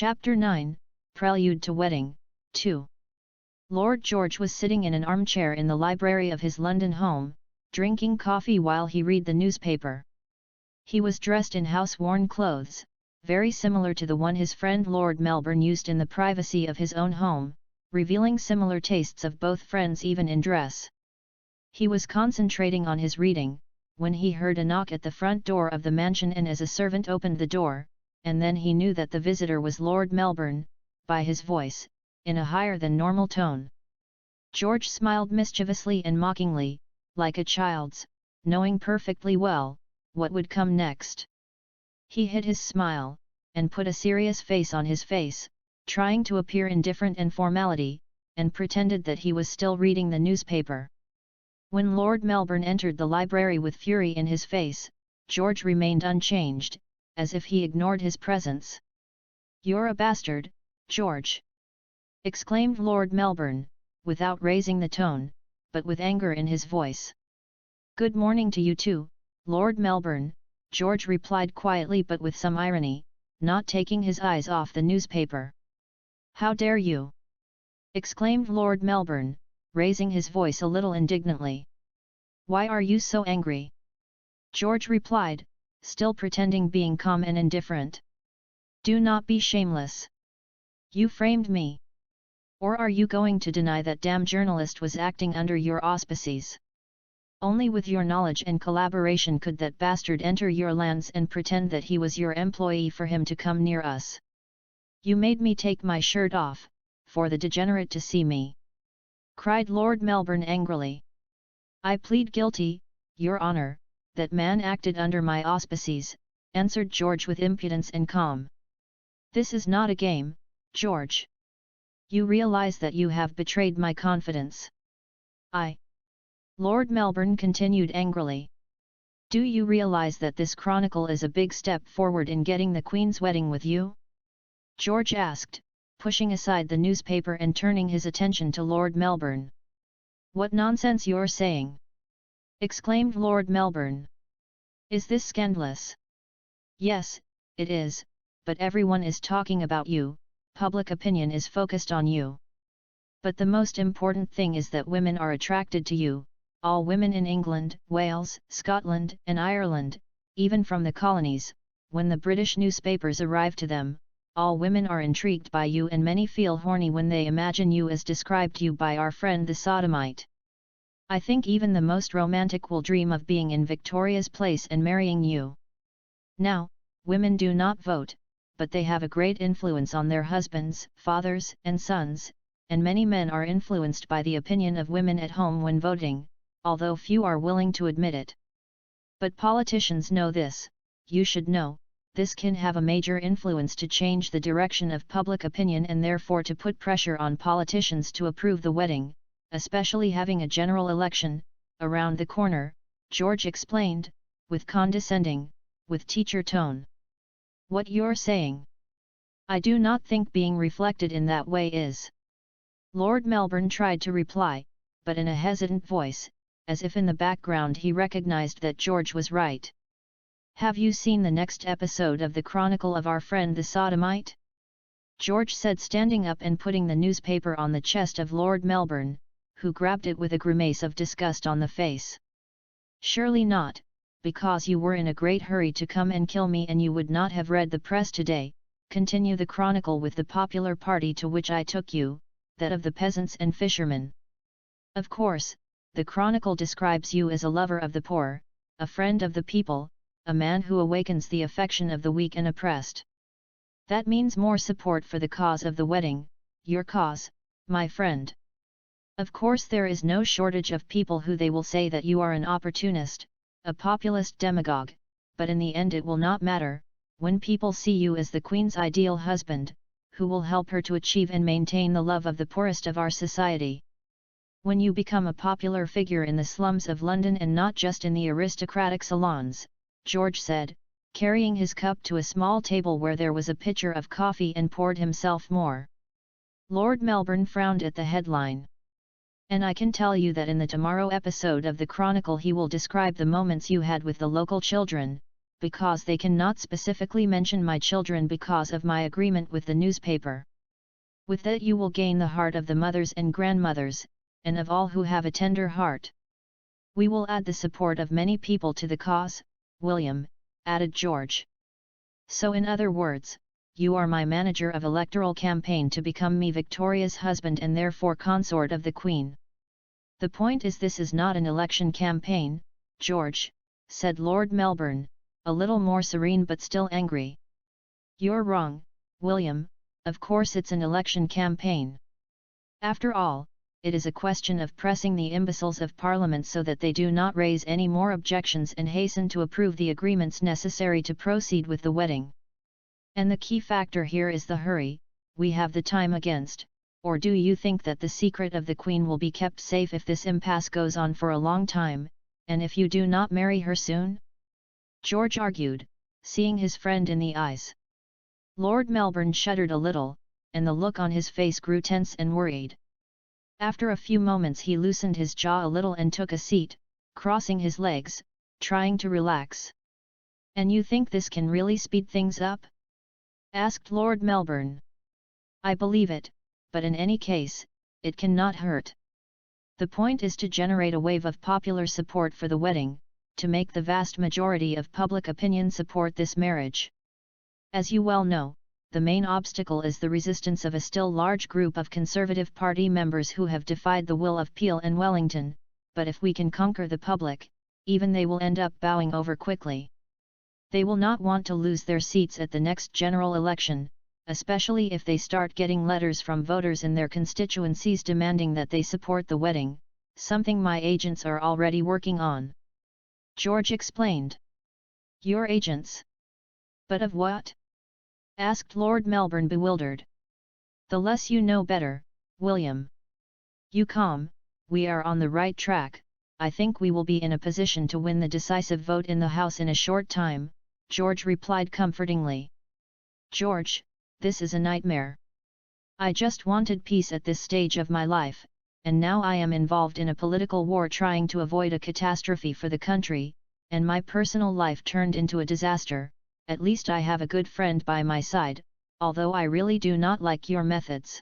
Chapter 9, Prelude to Wedding, 2. Lord George was sitting in an armchair in the library of his London home, drinking coffee while he read the newspaper. He was dressed in house-worn clothes, very similar to the one his friend Lord Melbourne used in the privacy of his own home, revealing similar tastes of both friends even in dress. He was concentrating on his reading, when he heard a knock at the front door of the mansion, and as a servant opened the door, and then he knew that the visitor was Lord Melbourne, by his voice, in a higher than normal tone. George smiled mischievously and mockingly, like a child's, knowing perfectly well what would come next. He hid his smile, and put a serious face on his face, trying to appear indifferent and formality, and pretended that he was still reading the newspaper. When Lord Melbourne entered the library with fury in his face, George remained unchanged, as if he ignored his presence. "You're a bastard, George!" exclaimed Lord Melbourne, without raising the tone, but with anger in his voice. "Good morning to you too, Lord Melbourne," George replied quietly but with some irony, not taking his eyes off the newspaper. "How dare you!" exclaimed Lord Melbourne, raising his voice a little indignantly. "Why are you so angry?" George replied, still pretending being calm and indifferent. "Do not be shameless. You framed me. Or are you going to deny that damn journalist was acting under your auspices? Only with your knowledge and collaboration could that bastard enter your lands and pretend that he was your employee for him to come near us. You made me take my shirt off, for the degenerate to see me," cried Lord Melbourne angrily. "I plead guilty, Your Honour, that man acted under my auspices," answered George with impudence and calm. "This is not a game, George. You realize that you have betrayed my confidence." Lord Melbourne continued angrily. "Do you realize that this chronicle is a big step forward in getting the Queen's wedding with you?" George asked, pushing aside the newspaper and turning his attention to Lord Melbourne. "What nonsense you're saying!" exclaimed Lord Melbourne. "Is this scandalous?" "Yes, it is, but everyone is talking about you, public opinion is focused on you. But the most important thing is that women are attracted to you, all women in England, Wales, Scotland and Ireland, even from the colonies. When the British newspapers arrive to them, all women are intrigued by you, and many feel horny when they imagine you as described to you by our friend the sodomite. I think even the most romantic will dream of being in Victoria's place and marrying you. Now, women do not vote, but they have a great influence on their husbands, fathers and sons, and many men are influenced by the opinion of women at home when voting, although few are willing to admit it. But politicians know this. You should know, this can have a major influence to change the direction of public opinion and therefore to put pressure on politicians to approve the wedding, especially having a general election around the corner, George explained, with condescending, with teacher tone. "What you're saying, I do not think being reflected in that way is." Lord Melbourne tried to reply, but in a hesitant voice, as if in the background he recognized that George was right. "Have you seen the next episode of the Chronicle of Our Friend the Sodomite?" George said, standing up and putting the newspaper on the chest of Lord Melbourne, who grabbed it with a grimace of disgust on the face. "Surely not, because you were in a great hurry to come and kill me and you would not have read the press today. Continue the chronicle with the popular party to which I took you, that of the peasants and fishermen. Of course, the chronicle describes you as a lover of the poor, a friend of the people, a man who awakens the affection of the weak and oppressed. That means more support for the cause of the wedding, your cause, my friend. Of course there is no shortage of people who they will say that you are an opportunist, a populist demagogue, but in the end it will not matter, when people see you as the Queen's ideal husband, who will help her to achieve and maintain the love of the poorest of our society. When you become a popular figure in the slums of London and not just in the aristocratic salons," George said, carrying his cup to a small table where there was a pitcher of coffee and poured himself more. Lord Melbourne frowned at the headline. "And I can tell you that in the tomorrow episode of the Chronicle he will describe the moments you had with the local children, because they cannot specifically mention my children because of my agreement with the newspaper. With that you will gain the heart of the mothers and grandmothers, and of all who have a tender heart. We will add the support of many people to the cause, William, added George. So in other words, you are my manager of electoral campaign to become me Victoria's husband and therefore consort of the Queen. The point is this is not an election campaign, George, said Lord Melbourne, a little more serene but still angry. You're wrong, William, of course it's an election campaign. After all, it is a question of pressing the imbeciles of Parliament so that they do not raise any more objections and hasten to approve the agreements necessary to proceed with the wedding. And the key factor here is the hurry, we have the time against, or do you think that the secret of the Queen will be kept safe if this impasse goes on for a long time, and if you do not marry her soon? George argued, seeing his friend in the eyes. Lord Melbourne shuddered a little, and the look on his face grew tense and worried. After a few moments he loosened his jaw a little and took a seat, crossing his legs, trying to relax. And you think this can really speed things up? Asked Lord Melbourne. I believe it, but in any case, it cannot hurt. The point is to generate a wave of popular support for the wedding, to make the vast majority of public opinion support this marriage. As you well know, the main obstacle is the resistance of a still large group of Conservative Party members who have defied the will of Peel and Wellington, but if we can conquer the public, even they will end up bowing over quickly. They will not want to lose their seats at the next general election, especially if they start getting letters from voters in their constituencies demanding that they support the wedding, something my agents are already working on. George explained. Your agents? But of what? Asked Lord Melbourne bewildered. The less you know better, William. You calm, we are on the right track, I think we will be in a position to win the decisive vote in the House in a short time, George replied comfortingly. George, this is a nightmare. I just wanted peace at this stage of my life, and now I am involved in a political war trying to avoid a catastrophe for the country, and my personal life turned into a disaster. At least I have a good friend by my side, although I really do not like your methods.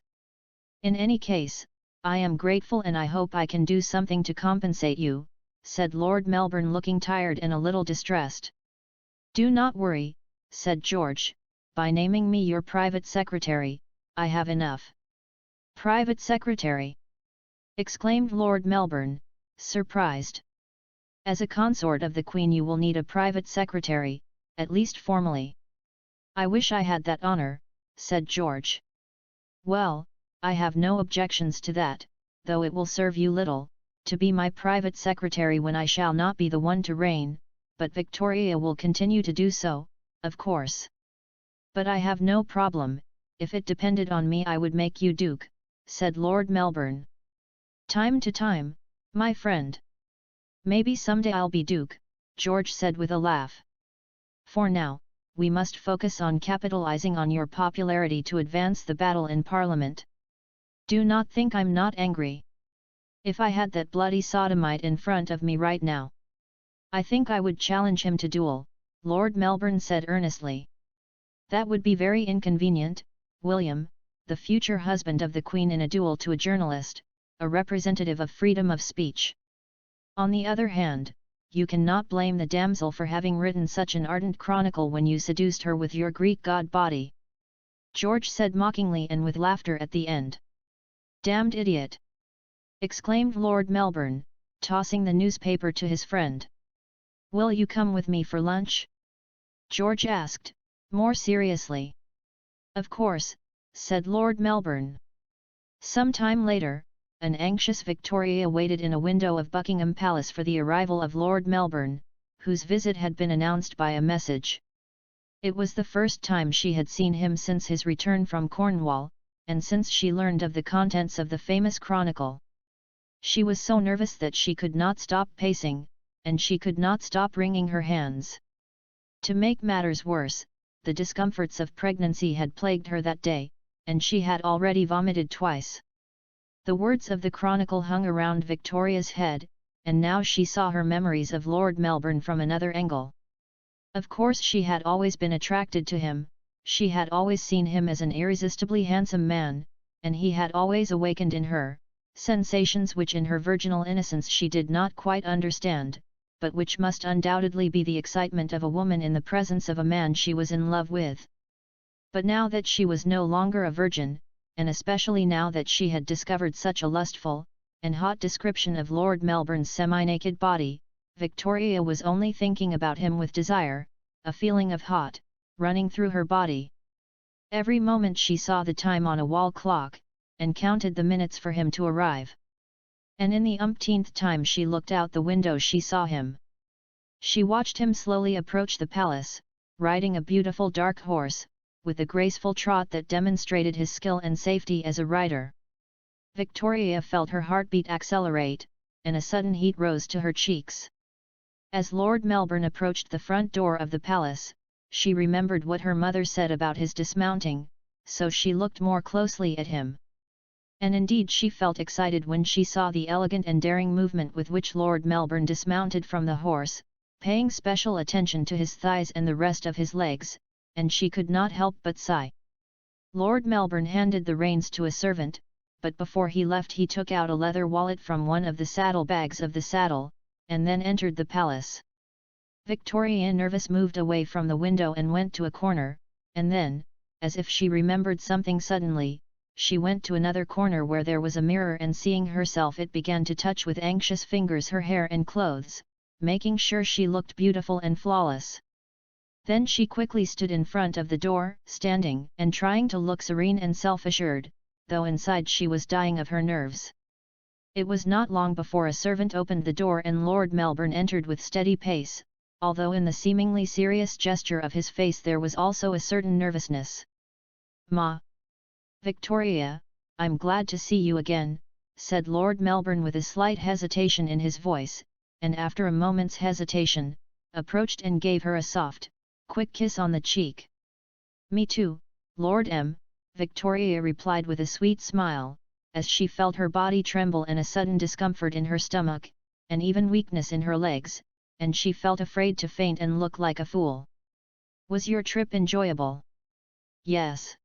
In any case, I am grateful and I hope I can do something to compensate you, said Lord Melbourne looking tired and a little distressed. Do not worry, said George, by naming me your private secretary, I have enough. Private secretary? Exclaimed Lord Melbourne, surprised. As a consort of the Queen you will need a private secretary, at least formally. I wish I had that honour, said George. Well, I have no objections to that, though it will serve you little, to be my private secretary when I shall not be the one to reign, but Victoria will continue to do so, of course. But I have no problem, if it depended on me I would make you Duke, said Lord Melbourne. Time to time, my friend. Maybe someday I'll be Duke, George said with a laugh. For now, we must focus on capitalizing on your popularity to advance the battle in Parliament. Do not think I'm not angry. If I had that bloody sodomite in front of me right now, I think I would challenge him to duel, Lord Melbourne said earnestly. That would be very inconvenient, William, the future husband of the Queen in a duel to a journalist, a representative of freedom of speech. On the other hand, you cannot blame the damsel for having written such an ardent chronicle when you seduced her with your Greek god body. George said mockingly and with laughter at the end. Damned idiot! Exclaimed Lord Melbourne, tossing the newspaper to his friend. Will you come with me for lunch? George asked, more seriously. Of course, said Lord Melbourne. Some time later, an anxious Victoria waited in a window of Buckingham Palace for the arrival of Lord Melbourne, whose visit had been announced by a message. It was the first time she had seen him since his return from Cornwall, and since she learned of the contents of the famous chronicle. She was so nervous that she could not stop pacing, and she could not stop wringing her hands. To make matters worse, the discomforts of pregnancy had plagued her that day, and she had already vomited twice. The words of the chronicle hung around Victoria's head, and now she saw her memories of Lord Melbourne from another angle. Of course she had always been attracted to him, she had always seen him as an irresistibly handsome man, and he had always awakened in her sensations which in her virginal innocence she did not quite understand, but which must undoubtedly be the excitement of a woman in the presence of a man she was in love with. But now that she was no longer a virgin, and especially now that she had discovered such a lustful and hot description of Lord Melbourne's semi-naked body, Victoria was only thinking about him with desire, a feeling of hot, running through her body. Every moment she saw the time on a wall clock, and counted the minutes for him to arrive. And in the umpteenth time she looked out the window she saw him. She watched him slowly approach the palace, riding a beautiful dark horse, with a graceful trot that demonstrated his skill and safety as a rider. Victoria felt her heartbeat accelerate, and a sudden heat rose to her cheeks. As Lord Melbourne approached the front door of the palace, she remembered what her mother said about his dismounting, so she looked more closely at him. And indeed she felt excited when she saw the elegant and daring movement with which Lord Melbourne dismounted from the horse, paying special attention to his thighs and the rest of his legs, and she could not help but sigh. Lord Melbourne handed the reins to a servant, but before he left he took out a leather wallet from one of the saddle bags of the saddle, and then entered the palace. Victoria, nervous, moved away from the window and went to a corner, and then, as if she remembered something suddenly, she went to another corner where there was a mirror, and seeing herself it began to touch with anxious fingers her hair and clothes, making sure she looked beautiful and flawless. Then she quickly stood in front of the door, standing and trying to look serene and self-assured, though inside she was dying of her nerves. It was not long before a servant opened the door and Lord Melbourne entered with steady pace, although in the seemingly serious gesture of his face there was also a certain nervousness. "Ma! Victoria, I'm glad to see you again," said Lord Melbourne with a slight hesitation in his voice, and after a moment's hesitation, approached and gave her a soft, quick kiss on the cheek. "Me too, Lord M," Victoria replied with a sweet smile, as she felt her body tremble and a sudden discomfort in her stomach, and even weakness in her legs, and she felt afraid to faint and look like a fool. "Was your trip enjoyable?" "Yes.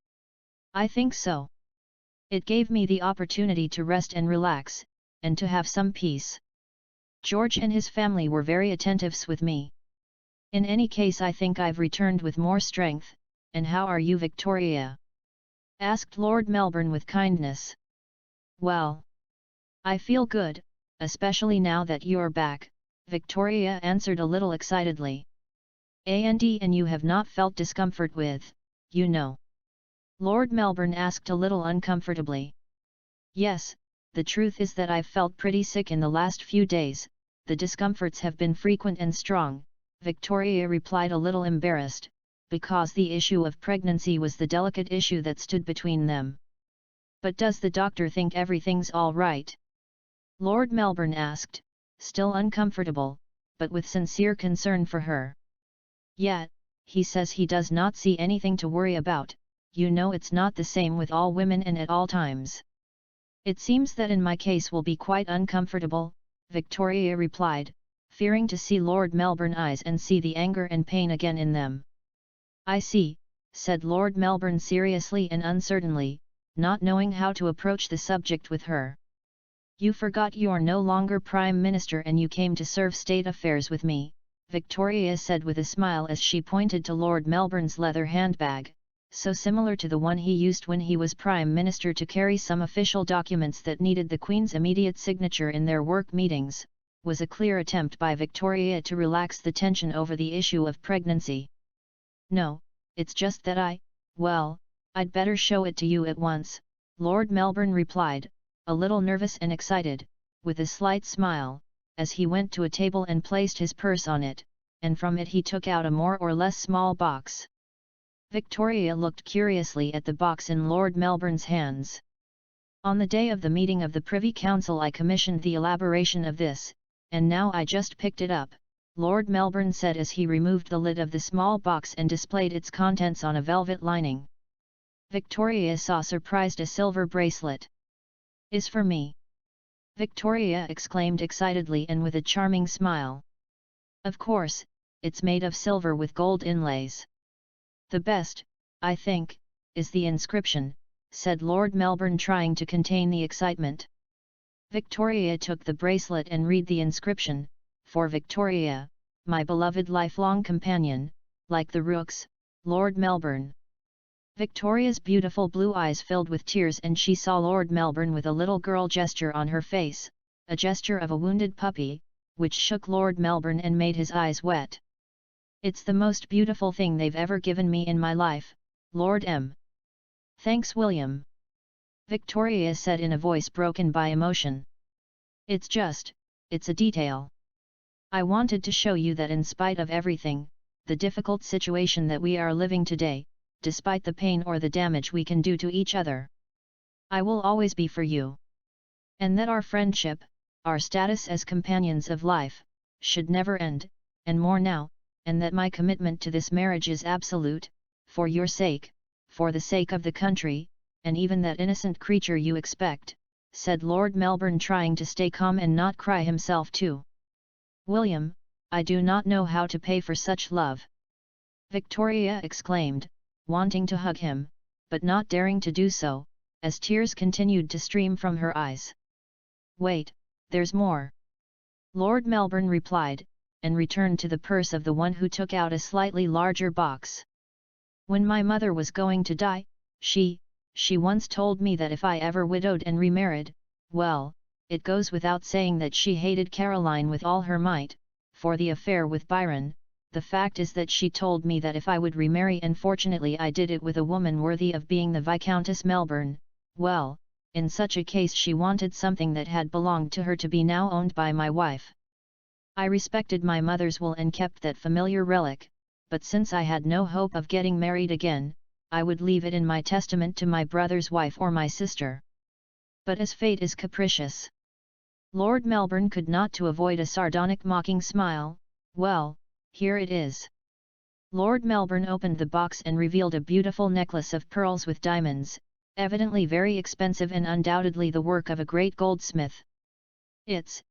I think so. It gave me the opportunity to rest and relax, and to have some peace. George and his family were very attentive with me. In any case I think I've returned with more strength, and how are you, Victoria?" asked Lord Melbourne with kindness. "Well, I feel good, especially now that you're back," Victoria answered a little excitedly. "And you have not felt discomfort with, you know?" Lord Melbourne asked a little uncomfortably. "Yes, the truth is that I've felt pretty sick in the last few days, the discomforts have been frequent and strong," Victoria replied a little embarrassed, because the issue of pregnancy was the delicate issue that stood between them. "But does the doctor think everything's all right?" Lord Melbourne asked, still uncomfortable, but with sincere concern for her. "Yeah, he says he does not see anything to worry about. You know it's not the same with all women and at all times." "It seems that in my case will be quite uncomfortable," Victoria replied, fearing to see Lord Melbourne's eyes and see the anger and pain again in them. "I see," said Lord Melbourne seriously and uncertainly, not knowing how to approach the subject with her. "You forgot you're no longer Prime Minister and you came to serve state affairs with me," Victoria said with a smile as she pointed to Lord Melbourne's leather handbag, so similar to the one he used when he was Prime Minister to carry some official documents that needed the Queen's immediate signature in their work meetings, was a clear attempt by Victoria to relax the tension over the issue of pregnancy. "No, it's just that I'd better show it to you at once," Lord Melbourne replied, a little nervous and excited, with a slight smile, as he went to a table and placed his purse on it, and from it he took out a more or less small box. Victoria looked curiously at the box in Lord Melbourne's hands. "On the day of the meeting of the Privy Council I commissioned the elaboration of this, and now I just picked it up," Lord Melbourne said as he removed the lid of the small box and displayed its contents on a velvet lining. Victoria saw surprised a silver bracelet. "Is for me?" Victoria exclaimed excitedly and with a charming smile. "Of course, it's made of silver with gold inlays. The best, I think, is the inscription, said Lord Melbourne, trying to contain the excitement. Victoria took the bracelet and read the inscription, "For Victoria, my beloved lifelong companion, like the rooks, Lord Melbourne." Victoria's beautiful blue eyes filled with tears, and she saw Lord Melbourne with a little girl gesture on her face, a gesture of a wounded puppy, which shook Lord Melbourne and made his eyes wet. "It's the most beautiful thing they've ever given me in my life, Lord M. Thanks, William," Victoria said in a voice broken by emotion. It's a detail. I wanted to show you that in spite of everything, the difficult situation that we are living today, despite the pain or the damage we can do to each other, I will always be for you. And that our friendship, our status as companions of life, should never end, and more now, and that my commitment to this marriage is absolute, for your sake, for the sake of the country, and even that innocent creature you expect," said Lord Melbourne, trying to stay calm and not cry himself too. "William, I do not know how to pay for such love," Victoria exclaimed, wanting to hug him, but not daring to do so, as tears continued to stream from her eyes. "Wait, there's more," Lord Melbourne replied, and returned to the purse of the one who took out a slightly larger box. "When my mother was going to die, she once told me that if I ever widowed and remarried, well, it goes without saying that she hated Caroline with all her might, for the affair with Byron. The fact is that she told me that if I would remarry, and fortunately I did it with a woman worthy of being the Viscountess Melbourne, well, in such a case she wanted something that had belonged to her to be now owned by my wife. I respected my mother's will and kept that familiar relic, but since I had no hope of getting married again, I would leave it in my testament to my brother's wife or my sister. But as fate is capricious," Lord Melbourne could not to avoid a sardonic mocking smile, "well, here it is." Lord Melbourne opened the box and revealed a beautiful necklace of pearls with diamonds, evidently very expensive and undoubtedly the work of a great goldsmith. It's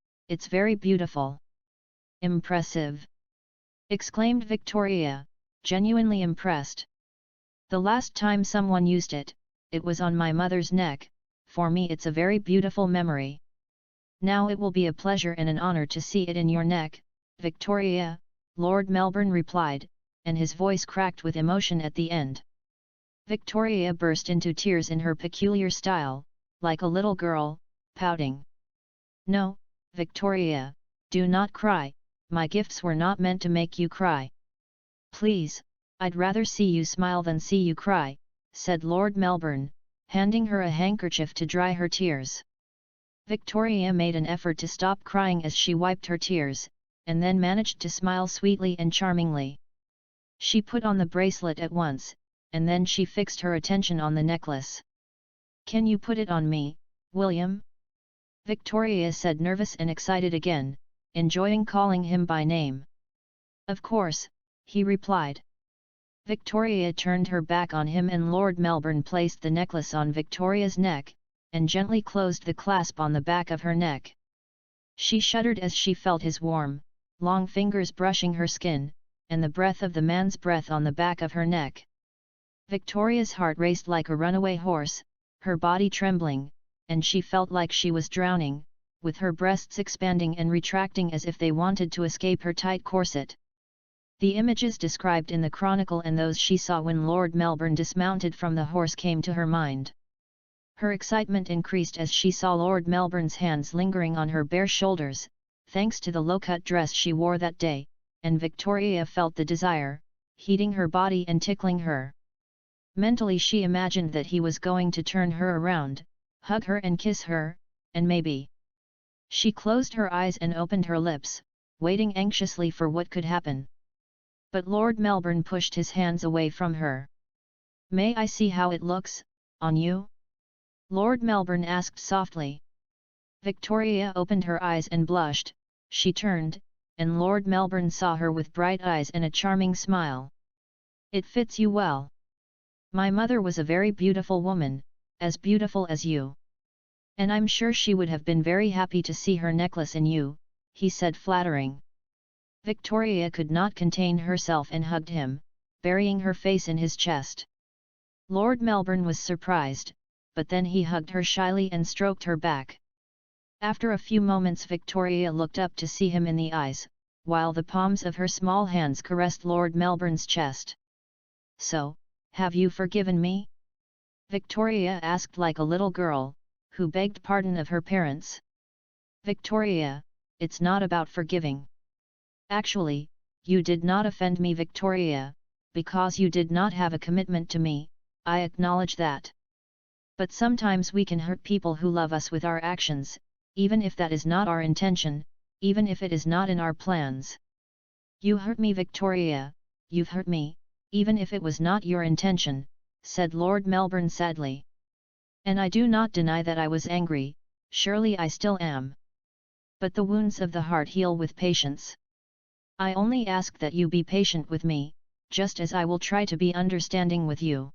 very beautiful." "Impressive!" exclaimed Victoria, genuinely impressed. "The last time someone used it, it was on my mother's neck. For me it's a very beautiful memory. Now it will be a pleasure and an honor to see it in your neck, Victoria," Lord Melbourne replied, and his voice cracked with emotion at the end. Victoria burst into tears in her peculiar style, like a little girl, pouting. "No, Victoria, do not cry, my gifts were not meant to make you cry. Please, I'd rather see you smile than see you cry," said Lord Melbourne, handing her a handkerchief to dry her tears. Victoria made an effort to stop crying as she wiped her tears, and then managed to smile sweetly and charmingly. She put on the bracelet at once, and then she fixed her attention on the necklace. "Can you put it on me, William?" Victoria said, nervous and excited again, enjoying calling him by name. "Of course," he replied. Victoria turned her back on him and Lord Melbourne placed the necklace on Victoria's neck, and gently closed the clasp on the back of her neck. She shuddered as she felt his warm, long fingers brushing her skin, and the breath of the man's breath on the back of her neck. Victoria's heart raced like a runaway horse, her body trembling, and she felt like she was drowning, with her breasts expanding and retracting as if they wanted to escape her tight corset. The images described in the chronicle and those she saw when Lord Melbourne dismounted from the horse came to her mind. Her excitement increased as she saw Lord Melbourne's hands lingering on her bare shoulders, thanks to the low-cut dress she wore that day, and Victoria felt the desire, heating her body and tickling her. Mentally she imagined that he was going to turn her around, hug her and kiss her, and maybe. She closed her eyes and opened her lips, waiting anxiously for what could happen. But Lord Melbourne pushed his hands away from her. "May I see how it looks, on you?" Lord Melbourne asked softly. Victoria opened her eyes and blushed. She turned, and Lord Melbourne saw her with bright eyes and a charming smile. "It fits you well. My mother was a very beautiful woman, as beautiful as you. And I'm sure she would have been very happy to see her necklace in you," he said, flattering. Victoria could not contain herself and hugged him, burying her face in his chest. Lord Melbourne was surprised, but then he hugged her shyly and stroked her back. After a few moments Victoria looked up to see him in the eyes, while the palms of her small hands caressed Lord Melbourne's chest. "So, have you forgiven me?" Victoria asked like a little girl, who begged pardon of her parents. "Victoria, it's not about forgiving. Actually, you did not offend me, Victoria, because you did not have a commitment to me, I acknowledge that. But sometimes we can hurt people who love us with our actions, even if that is not our intention, even if it is not in our plans. You hurt me, Victoria, you've hurt me, even if it was not your intention," said Lord Melbourne sadly. "And I do not deny that I was angry, surely I still am. But the wounds of the heart heal with patience. I only ask that you be patient with me, just as I will try to be understanding with you.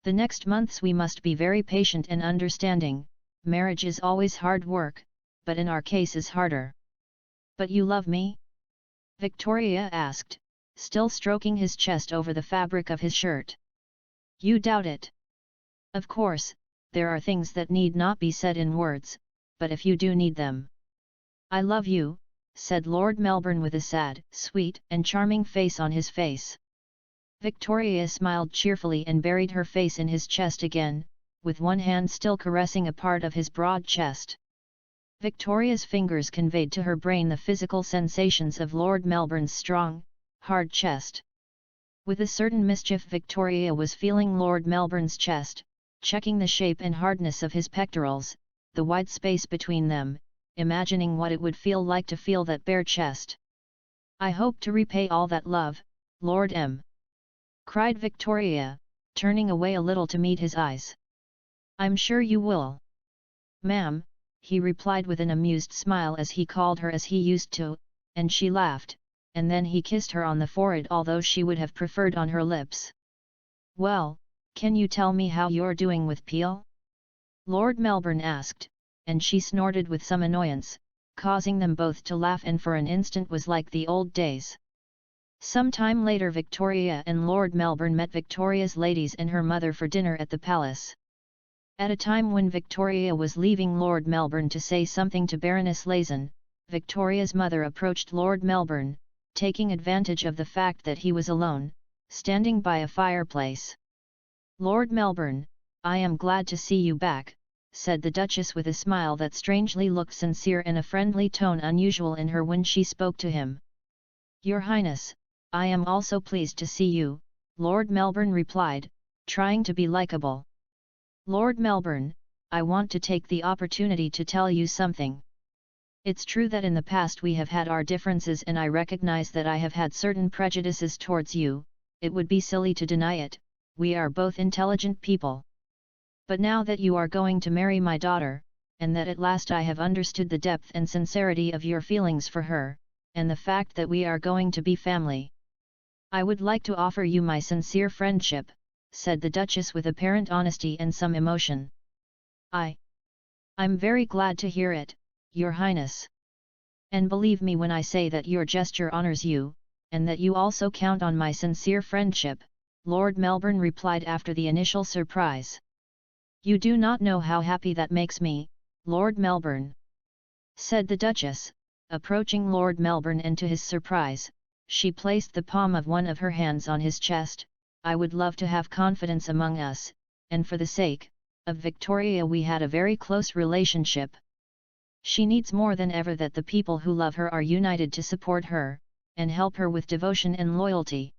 The next months we must be very patient and understanding. Marriage is always hard work, but in our case is harder." "But you love me?" Victoria asked, still stroking his chest over the fabric of his shirt. "You doubt it?" "Of course, there are things that need not be said in words, but if you do need them." "I love you," said Lord Melbourne with a sad, sweet and charming face on his face. Victoria smiled cheerfully and buried her face in his chest again, with one hand still caressing a part of his broad chest. Victoria's fingers conveyed to her brain the physical sensations of Lord Melbourne's strong, hard chest. With a certain mischief Victoria was feeling Lord Melbourne's chest, checking the shape and hardness of his pectorals, the wide space between them, imagining what it would feel like to feel that bare chest. "I hope to repay all that love, Lord M." cried Victoria, turning away a little to meet his eyes. "I'm sure you will." "Ma'am," he replied with an amused smile as he called her as he used to, and she laughed, and then he kissed her on the forehead although she would have preferred on her lips. "Well, can you tell me how you're doing with Peel?" Lord Melbourne asked, and she snorted with some annoyance, causing them both to laugh, and for an instant was like the old days. Some time later Victoria and Lord Melbourne met Victoria's ladies and her mother for dinner at the palace. At a time when Victoria was leaving Lord Melbourne to say something to Baroness Lazen, Victoria's mother approached Lord Melbourne, taking advantage of the fact that he was alone, standing by a fireplace. "Lord Melbourne, I am glad to see you back," said the Duchess with a smile that strangely looked sincere and a friendly tone unusual in her when she spoke to him. "Your Highness, I am also pleased to see you," Lord Melbourne replied, trying to be likable. "Lord Melbourne, I want to take the opportunity to tell you something. It's true that in the past we have had our differences and I recognize that I have had certain prejudices towards you, it would be silly to deny it, we are both intelligent people. But now that you are going to marry my daughter, and that at last I have understood the depth and sincerity of your feelings for her, and the fact that we are going to be family, I would like to offer you my sincere friendship," said the Duchess with apparent honesty and some emotion. I'm very glad to hear it, Your Highness. And believe me when I say that your gesture honours you, and that you also count on my sincere friendship," Lord Melbourne replied after the initial surprise. "You do not know how happy that makes me, Lord Melbourne," said the Duchess, approaching Lord Melbourne, and to his surprise, she placed the palm of one of her hands on his chest. "I would love to have confidence among us, and for the sake of Victoria we had a very close relationship. She needs more than ever that the people who love her are united to support her, and help her with devotion and loyalty,"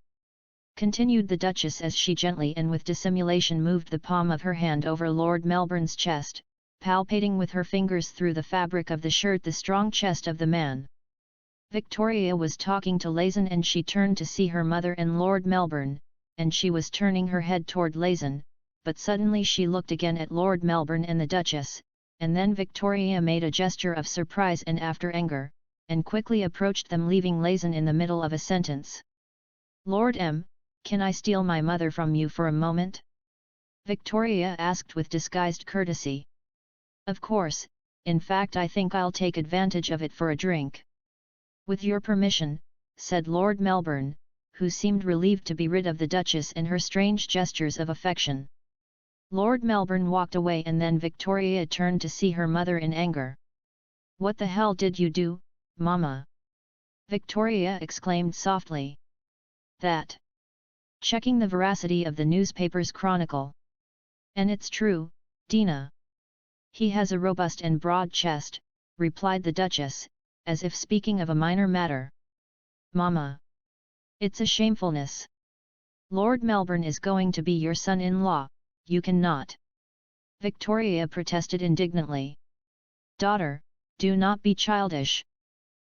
continued the Duchess as she gently and with dissimulation moved the palm of her hand over Lord Melbourne's chest, palpating with her fingers through the fabric of the shirt the strong chest of the man. Victoria was talking to Lazen and she turned to see her mother and Lord Melbourne, and she was turning her head toward Lazen, but suddenly she looked again at Lord Melbourne and the Duchess, and then Victoria made a gesture of surprise and after anger, and quickly approached them, leaving Lazen in the middle of a sentence. "Lord M, can I steal my mother from you for a moment?" Victoria asked with disguised courtesy. "Of course, in fact I think I'll take advantage of it for a drink." "With your permission, said Lord Melbourne, who seemed relieved to be rid of the Duchess and her strange gestures of affection. Lord Melbourne walked away and then Victoria turned to see her mother in anger. "What the hell did you do, Mama?" Victoria exclaimed softly. "That." Checking the veracity of the newspaper's chronicle. "And it's true, Dina. He has a robust and broad chest," replied the Duchess, as if speaking of a minor matter. "Mama! It's a shamefulness. Lord Melbourne is going to be your son-in-law, you cannot." Victoria protested indignantly. "Daughter, do not be childish.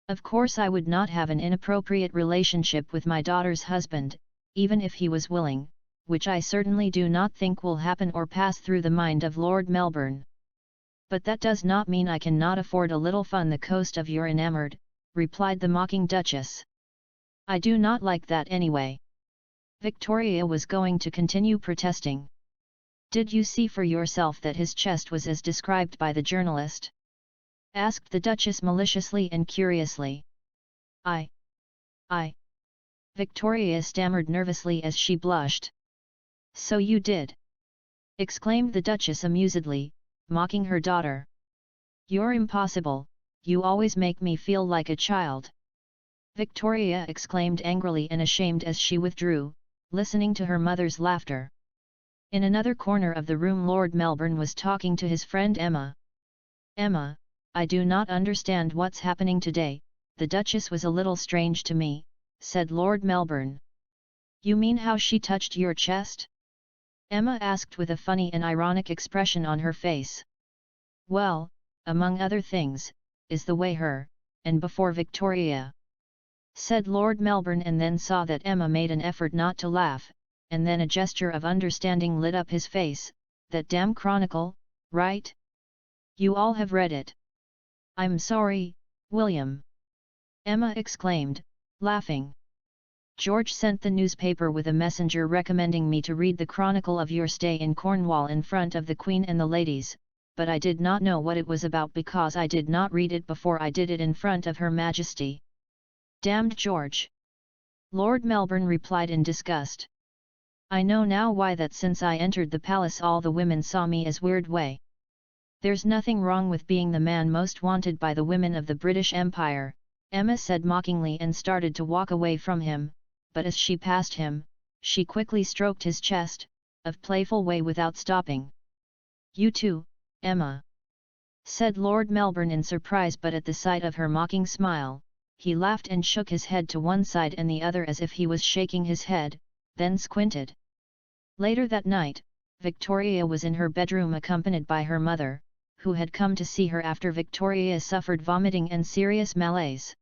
Of course I would not have an inappropriate relationship with my daughter's husband, even if he was willing, which I certainly do not think will happen or pass through the mind of Lord Melbourne. But that does not mean I cannot afford a little fun the cost of your enamored," replied the mocking Duchess. "I do not like that anyway." Victoria was going to continue protesting. "Did you see for yourself that his chest was as described by the journalist?" asked the Duchess maliciously and curiously. I. Victoria stammered nervously as she blushed. "So you did?" exclaimed the Duchess amusedly, mocking her daughter. "You're impossible, you always make me feel like a child." Victoria exclaimed angrily and ashamed as she withdrew, listening to her mother's laughter. In another corner of the room Lord Melbourne was talking to his friend Emma. "Emma, I do not understand what's happening today, the Duchess was a little strange to me," said Lord Melbourne. "You mean how she touched your chest?" Emma asked with a funny and ironic expression on her face. "Well, among other things, is the way her, and before Victoria," said Lord Melbourne, and then saw that Emma made an effort not to laugh, and then a gesture of understanding lit up his face. "That damn chronicle, right? You all have read it." "I'm sorry, William," Emma exclaimed, laughing. "George sent the newspaper with a messenger recommending me to read the chronicle of your stay in Cornwall in front of the Queen and the ladies, but I did not know what it was about because I did not read it before I did it in front of Her Majesty." "Damned George!" Lord Melbourne replied in disgust. "I know now why that since I entered the palace all the women saw me as weird way. There's nothing wrong with being the man most wanted by the women of the British Empire," Emma said mockingly and started to walk away from him, but as she passed him, she quickly stroked his chest, of playful way without stopping. "You too, Emma," said Lord Melbourne in surprise, but at the sight of her mocking smile, he laughed and shook his head to one side and the other as if he was shaking his head, then squinted. Later that night, Victoria was in her bedroom accompanied by her mother, who had come to see her after Victoria suffered vomiting and serious malaise.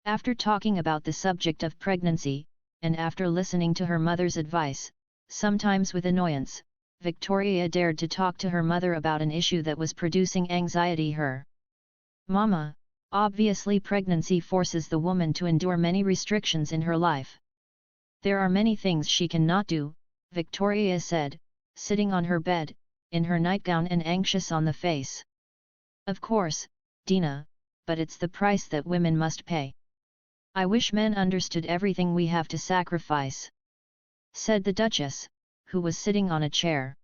After talking about the subject of pregnancy, and after listening to her mother's advice, sometimes with annoyance, Victoria dared to talk to her mother about an issue that was producing anxiety her. "Mama, obviously pregnancy forces the woman to endure many restrictions in her life. There are many things she cannot do," Victoria said, sitting on her bed, in her nightgown and anxious on the face. "Of course, Dina, but it's the price that women must pay. I wish men understood everything we have to sacrifice," said the Duchess, who was sitting on a chair.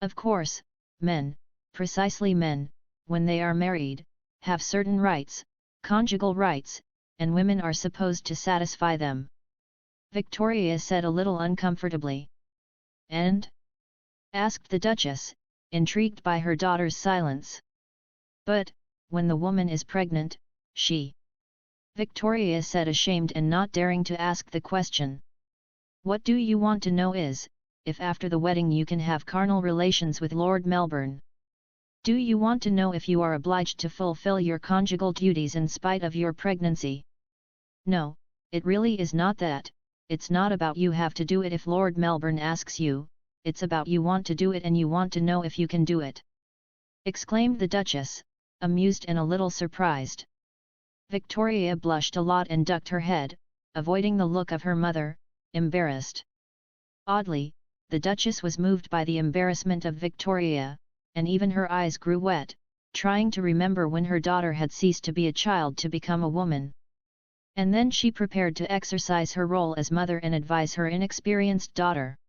"Of course, men, precisely men, when they are married, have certain rights, conjugal rights, and women are supposed to satisfy them," Victoria said a little uncomfortably. "And?" asked the Duchess, intrigued by her daughter's silence. "But, when the woman is pregnant, she..." Victoria said, ashamed and not daring to ask the question. "What do you want to know is, if after the wedding you can have carnal relations with Lord Melbourne? Do you want to know if you are obliged to fulfill your conjugal duties in spite of your pregnancy? No, it really is not that. It's not about you have to do it if Lord Melbourne asks you, it's about you want to do it and you want to know if you can do it," exclaimed the Duchess, amused and a little surprised. Victoria blushed a lot and ducked her head, avoiding the look of her mother, embarrassed. Oddly, the Duchess was moved by the embarrassment of Victoria, and even her eyes grew wet, trying to remember when her daughter had ceased to be a child to become a woman. And then she prepared to exercise her role as mother and advise her inexperienced daughter.